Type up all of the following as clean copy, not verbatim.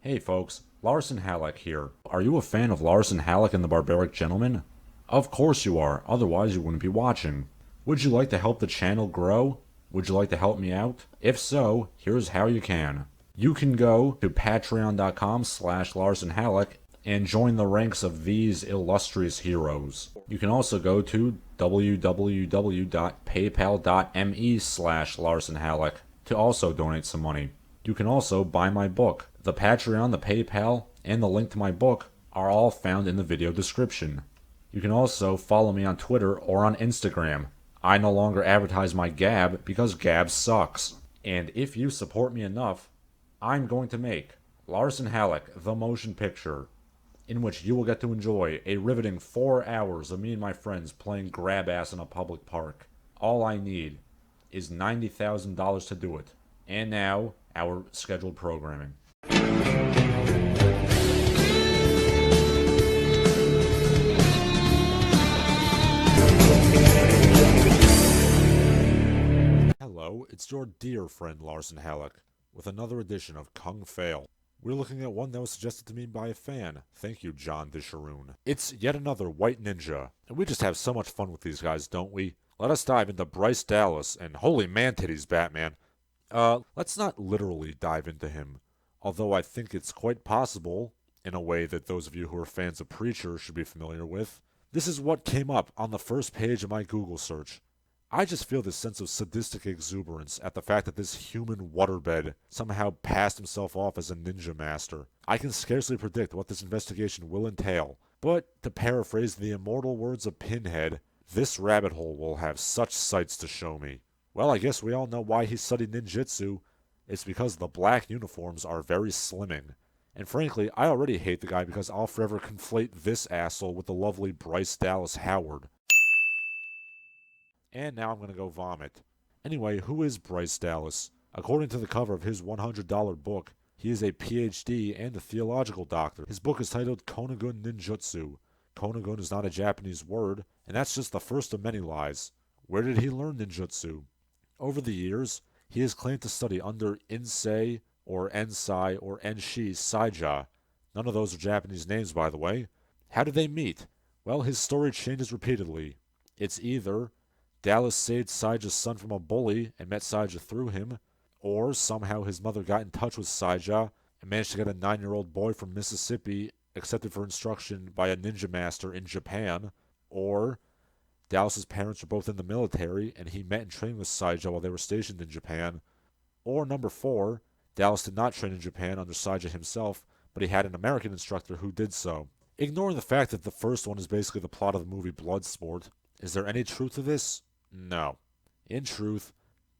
Hey folks, Larson Halleck here. Are you a fan of Larson Halleck and the Barbaric Gentleman? Of course you are, otherwise you wouldn't be watching. Would you like to help the channel grow? Would you like to help me out? If so, here's how you can. You can go to patreon.com/Larson Halleck and join the ranks of these illustrious heroes. You can also go to www.paypal.me/Larson Halleck to also donate some money. You can also buy my book. The Patreon, the PayPal, and the link to my book are all found in the video description. You can also follow me on Twitter or on Instagram. I no longer advertise my Gab because Gab sucks. And if you support me enough, I'm going to make Larson Halleck, the motion picture, in which you will get to enjoy a riveting 4 hours of me and my friends playing grab ass in a public park. All I need is $90,000 to do it. And now, our scheduled programming. Hello, it's your dear friend Larson Halleck, with another edition of Kung Fail. We're looking at one that was suggested to me by a fan. Thank you, John DeSharoon. It's yet another white ninja, and we just have so much fun with these guys, don't we? Let us dive into Bryce Dallas, and holy man-titties, Batman. Let's not literally dive into him, although I think it's quite possible, in a way that those of you who are fans of Preacher should be familiar with. This is what came up on the first page of my Google search. I just feel this sense of sadistic exuberance at the fact that this human waterbed somehow passed himself off as a ninja master. I can scarcely predict what this investigation will entail, but to paraphrase the immortal words of Pinhead, this rabbit hole will have such sights to show me. Well, I guess we all know why he studied ninjutsu. It's because the black uniforms are very slimming. And frankly, I already hate the guy because I'll forever conflate this asshole with the lovely Bryce Dallas Howard. And now I'm going to go vomit. Anyway, who is Bryce Dallas? According to the cover of his $100 book, he is a PhD and a theological doctor. His book is titled Konigun Ninjutsu. Konigun is not a Japanese word, and that's just the first of many lies. Where did he learn ninjutsu? Over the years, he has claimed to study under Insei or Ensai or Enshi Saija. None of those are Japanese names, by the way. How did they meet? Well, his story changes repeatedly. It's either Dallas saved Saija's son from a bully and met Saija through him, or somehow his mother got in touch with Saija and managed to get a 9-year-old boy from Mississippi accepted for instruction by a ninja master in Japan, or Dallas's parents were both in the military, and he met and trained with Saija while they were stationed in Japan. Or number 4, Dallas did not train in Japan under Saija himself, but he had an American instructor who did so. Ignoring the fact that the first one is basically the plot of the movie Bloodsport, is there any truth to this? No. In truth,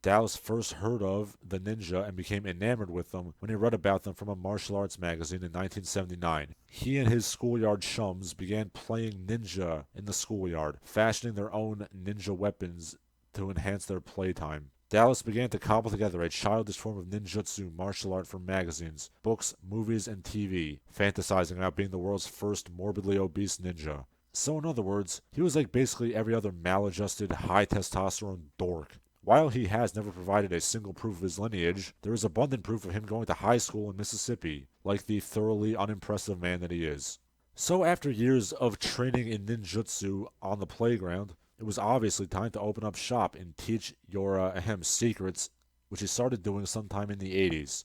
Dallas first heard of the ninja and became enamored with them when he read about them from a martial arts magazine in 1979. He and his schoolyard chums began playing ninja in the schoolyard, fashioning their own ninja weapons to enhance their playtime. Dallas began to cobble together a childish form of ninjutsu martial art from magazines, books, movies, and TV, fantasizing about being the world's first morbidly obese ninja. So in other words, he was like basically every other maladjusted, high-testosterone dork. While he has never provided a single proof of his lineage, there is abundant proof of him going to high school in Mississippi, like the thoroughly unimpressive man that he is. So after years of training in ninjutsu on the playground, it was obviously time to open up shop and teach your secrets, which he started doing sometime in the 80s.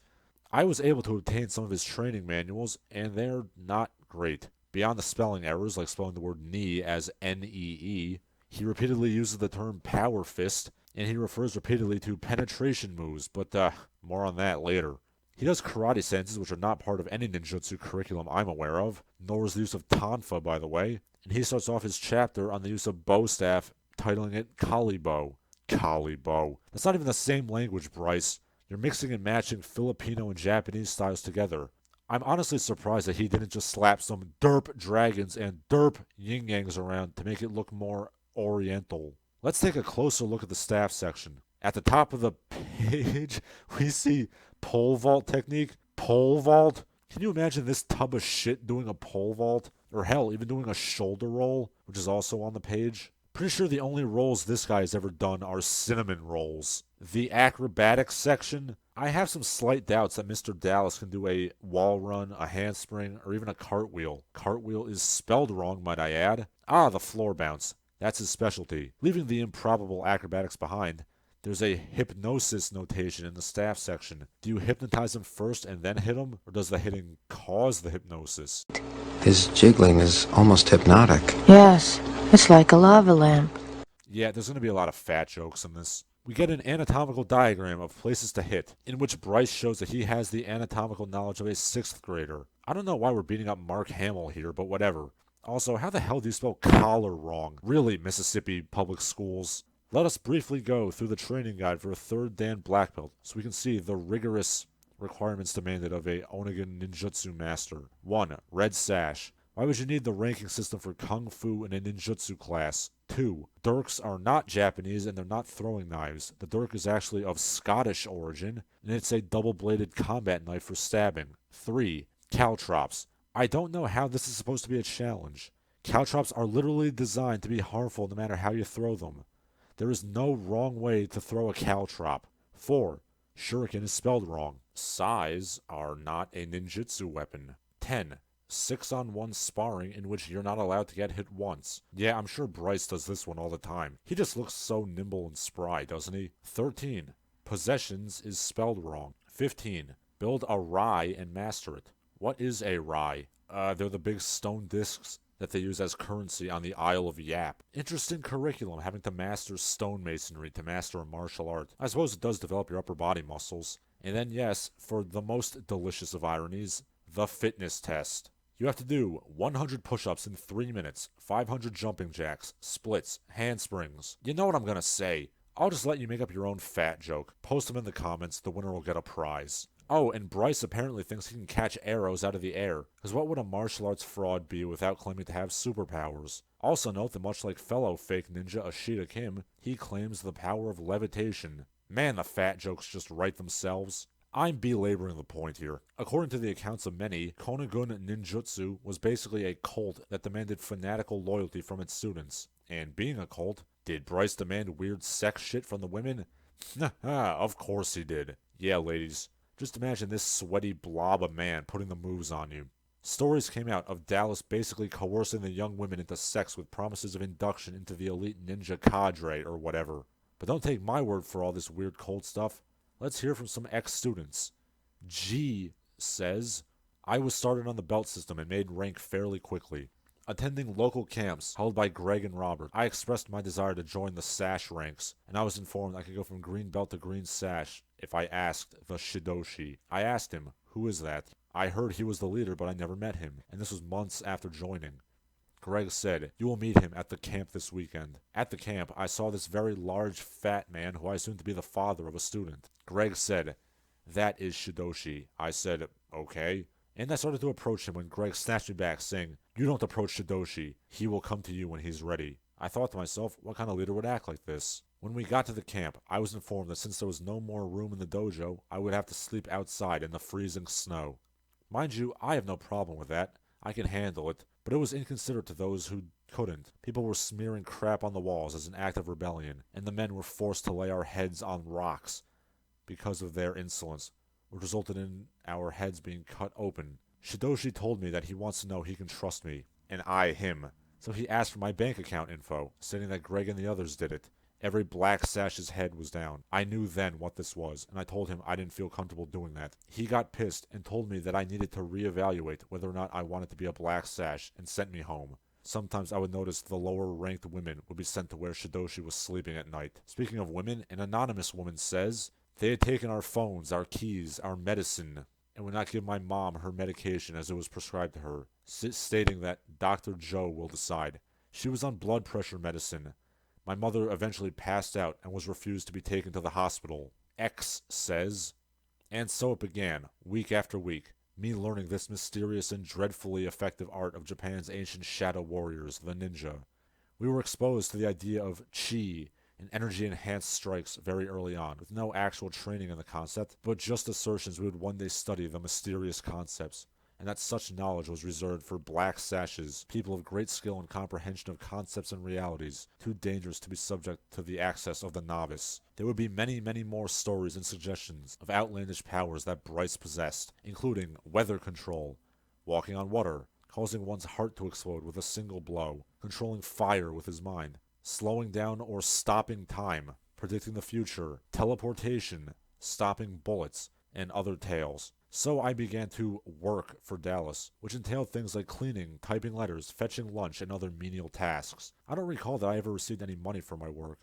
I was able to obtain some of his training manuals, and they're not great. Beyond the spelling errors, like spelling the word knee as N-E-E, he repeatedly uses the term power fist, and he refers repeatedly to penetration moves, but more on that later. He does karate senses, which are not part of any ninjutsu curriculum I'm aware of, nor is the use of tonfa, by the way, and he starts off his chapter on the use of bow staff, titling it Kali Bow. Kali Bow. That's not even the same language, Bryce. You're mixing and matching Filipino and Japanese styles together. I'm honestly surprised that he didn't just slap some derp dragons and derp yin-yangs around to make it look more oriental. Let's take a closer look at the staff section. At the top of the page, we see pole vault technique. Pole vault? Can you imagine this tub of shit doing a pole vault? Or hell, even doing a shoulder roll, which is also on the page? Pretty sure the only rolls this guy has ever done are cinnamon rolls. The acrobatics section, I have some slight doubts that Mr. Dallas can do a wall run, a handspring, or even a cartwheel. Cartwheel is spelled wrong, might I add. Ah, the floor bounce. That's his specialty. Leaving the improbable acrobatics behind, there's a hypnosis notation in the staff section. Do you hypnotize him first and then hit him, or does the hitting cause the hypnosis? His jiggling is almost hypnotic. Yes, it's like a lava lamp. Yeah, there's going to be a lot of fat jokes in this. We get an anatomical diagram of places to hit, in which Bryce shows that he has the anatomical knowledge of a 6th grader. I don't know why we're beating up Mark Hamill here, but whatever. Also, how the hell do you spell collar wrong? Really, Mississippi public schools? Let us briefly go through the training guide for a 3rd Dan black belt, so we can see the rigorous requirements demanded of a Konigun Ninjutsu master. 1. Red sash. Why would you need the ranking system for Kung Fu in a ninjutsu class? 2. Dirks are not Japanese and they're not throwing knives. The dirk is actually of Scottish origin, and it's a double-bladed combat knife for stabbing. 3. Caltrops. I don't know how this is supposed to be a challenge. Caltrops are literally designed to be harmful no matter how you throw them. There is no wrong way to throw a caltrop. 4. Shuriken is spelled wrong. Sais are not a ninjutsu weapon. 10. 6-on-1 sparring in which you're not allowed to get hit once. Yeah, I'm sure Bryce does this one all the time. He just looks so nimble and spry, doesn't he? 13. Possessions is spelled wrong. 15. Build a rye and master it. What is a rye? They're the big stone discs that they use as currency on the Isle of Yap. Interesting curriculum, having to master stonemasonry to master a martial art. I suppose it does develop your upper body muscles. And then yes, for the most delicious of ironies, the fitness test. You have to do 100 push-ups in 3 minutes, 500 jumping jacks, splits, handsprings. You know what I'm gonna say. I'll just let you make up your own fat joke. Post them in the comments, the winner will get a prize. Oh, and Bryce apparently thinks he can catch arrows out of the air, because what would a martial arts fraud be without claiming to have superpowers? Also note that much like fellow fake ninja Ashita Kim, he claims the power of levitation. Man, the fat jokes just write themselves. I'm belaboring the point here. According to the accounts of many, Konigun Ninjutsu was basically a cult that demanded fanatical loyalty from its students. And being a cult, did Bryce demand weird sex shit from the women? Of course he did. Yeah, ladies. Just imagine this sweaty blob of man putting the moves on you. Stories came out of Dallas basically coercing the young women into sex with promises of induction into the elite ninja cadre or whatever. But don't take my word for all this weird cult stuff. Let's hear from some ex-students. G says, I was started on the belt system and made rank fairly quickly. Attending local camps held by Greg and Robert, I expressed my desire to join the sash ranks, and I was informed I could go from green belt to green sash if I asked the Shidoshi. I asked him, who is that? I heard he was the leader, but I never met him, and this was months after joining. Greg said, you will meet him at the camp this weekend. At the camp, I saw this very large, fat man who I assumed to be the father of a student. Greg said, that is Shidoshi. I said, okay. And I started to approach him when Greg snatched me back, saying, you don't approach Shidoshi. He will come to you when he's ready. I thought to myself, what kind of leader would act like this? When we got to the camp, I was informed that since there was no more room in the dojo, I would have to sleep outside in the freezing snow. Mind you, I have no problem with that. I can handle it, but it was inconsiderate to those who couldn't. People were smearing crap on the walls as an act of rebellion, and the men were forced to lay our heads on rocks because of their insolence, which resulted in our heads being cut open. Shidoshi told me that he wants to know he can trust me, and I him. So he asked for my bank account info, stating that Greg and the others did it. Every black sash's head was down. I knew then what this was, and I told him I didn't feel comfortable doing that. He got pissed and told me that I needed to reevaluate whether or not I wanted to be a black sash and sent me home. Sometimes I would notice the lower-ranked women would be sent to where Shidoshi was sleeping at night. Speaking of women, an anonymous woman says, they had taken our phones, our keys, our medicine, and would not give my mom her medication as it was prescribed to her, stating that Dr. Joe will decide. She was on blood pressure medicine. My mother eventually passed out and was refused to be taken to the hospital. X says, and so it began, week after week, me learning this mysterious and dreadfully effective art of Japan's ancient shadow warriors, the ninja. We were exposed to the idea of chi and energy-enhanced strikes very early on, with no actual training in the concept, but just assertions we would one day study the mysterious concepts, and that such knowledge was reserved for black sashes, people of great skill and comprehension of concepts and realities, too dangerous to be subject to the access of the novice. There would be many, many more stories and suggestions of outlandish powers that Bryce possessed, including weather control, walking on water, causing one's heart to explode with a single blow, controlling fire with his mind, slowing down or stopping time, predicting the future, teleportation, stopping bullets, and other tales. So I began to work for Dallas, which entailed things like cleaning, typing letters, fetching lunch, and other menial tasks. I don't recall that I ever received any money for my work.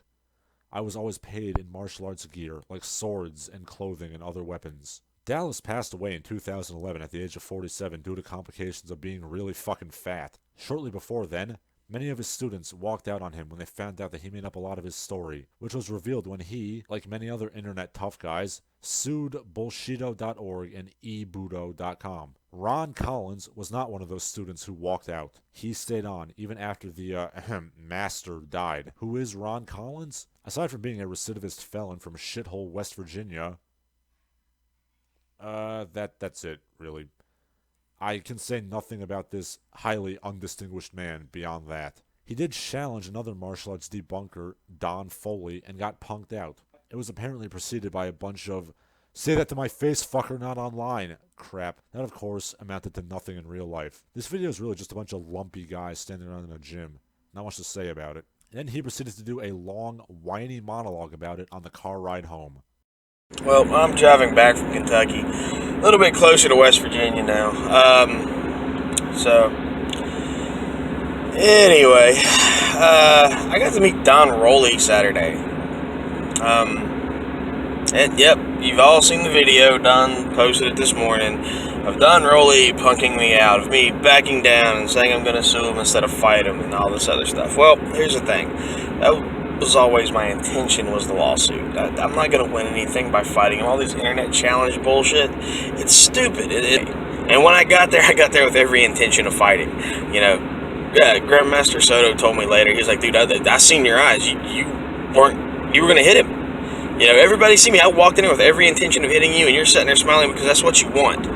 I was always paid in martial arts gear, like swords and clothing and other weapons. Dallas passed away in 2011 at the age of 47 due to complications of being really fucking fat. Shortly before then, many of his students walked out on him when they found out that he made up a lot of his story, which was revealed when he, like many other internet tough guys, sued bullshido.org and ebudo.com. Ron Collins was not one of those students who walked out. He stayed on, even after the, master died. Who is Ron Collins? Aside from being a recidivist felon from shithole West Virginia, that's it, really. I can say nothing about this highly undistinguished man beyond that. He did challenge another martial arts debunker, Don Foley, and got punked out. It was apparently preceded by a bunch of, "say that to my face, fucker, not online," crap. That, of course, amounted to nothing in real life. This video is really just a bunch of lumpy guys standing around in a gym. Not much to say about it. Then he proceeded to do a long, whiny monologue about it on the car ride home. Well, I'm driving back from Kentucky, a little bit closer to West Virginia now. Anyway, I got to meet Don Rowley Saturday. And yep, you've all seen the video. Don posted it this morning of Don Rowley punking me out, of me backing down and saying I'm going to sue him instead of fight him and all this other stuff. Well, here's the thing. That was always my intention, was the lawsuit. I'm not going to win anything by fighting him. All these internet challenge bullshit, it's stupid. And when I got there with every intention of fighting. You know, Grandmaster Soto told me later, he was like, dude, I seen your eyes. You were going to hit him. You know, everybody see me. I walked in there with every intention of hitting you, and you're sitting there smiling because that's what you want.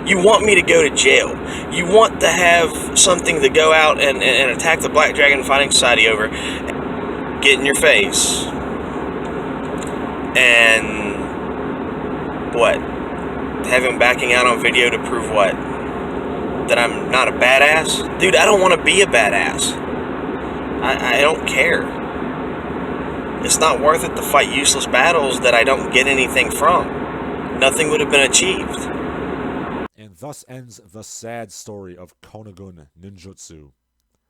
You want me to go to jail. You want to have something to go out and attack the Black Dragon Fighting Society over, get in your face, and what? Have him backing out on video to prove what? That I'm not a badass? Dude, I don't want to be a badass. I don't care. It's not worth it to fight useless battles that I don't get anything from. Nothing would have been achieved. And thus ends the sad story of Konigun Ninjutsu.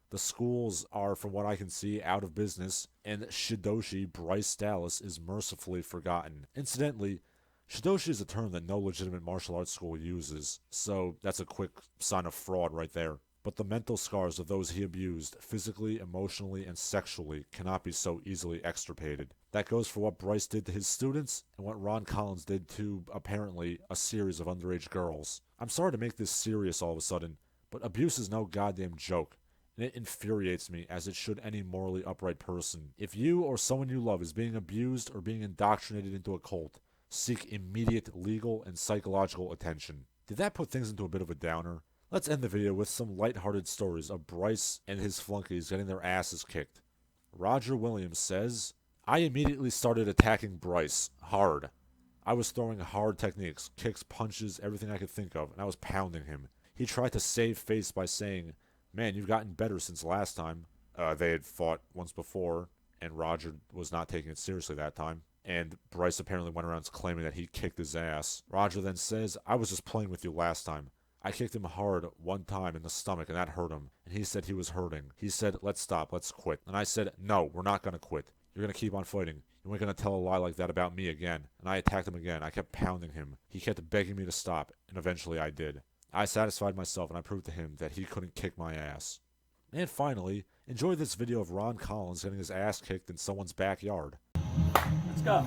The schools are, from what I can see, out of business, and Shidoshi Bryce Dallas is mercifully forgotten. Incidentally, Shidoshi is a term that no legitimate martial arts school uses, so that's a quick sign of fraud right there. But the mental scars of those he abused, physically, emotionally, and sexually, cannot be so easily extirpated. That goes for what Bryce did to his students, and what Ron Collins did to, apparently, a series of underage girls. I'm sorry to make this serious all of a sudden, but abuse is no goddamn joke, and it infuriates me, as it should any morally upright person. If you or someone you love is being abused or being indoctrinated into a cult, seek immediate legal and psychological attention. Did that put things into a bit of a downer? Let's end the video with some lighthearted stories of Bryce and his flunkies getting their asses kicked. Roger Williams says, I immediately started attacking Bryce hard. I was throwing hard techniques, kicks, punches, everything I could think of, and I was pounding him. He tried to save face by saying, man, you've gotten better since last time. They had fought once before, and Roger was not taking it seriously that time. And Bryce apparently went around claiming that he kicked his ass. Roger then says, I was just playing with you last time. I kicked him hard one time in the stomach, and that hurt him. And he said he was hurting. He said, let's stop, let's quit. And I said, no, we're not going to quit. You're going to keep on fighting. You ain't going to tell a lie like that about me again. And I attacked him again. I kept pounding him. He kept begging me to stop, and eventually I did. I satisfied myself, and I proved to him that he couldn't kick my ass. And finally, enjoy this video of Ron Collins getting his ass kicked in someone's backyard. Let's go.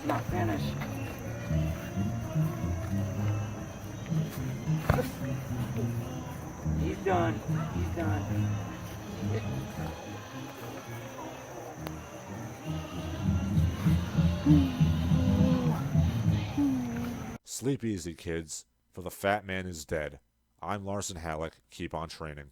Not finished. He's done. He's done. Sleep easy, kids, for the fat man is dead. I'm Larson Halleck. Keep on training.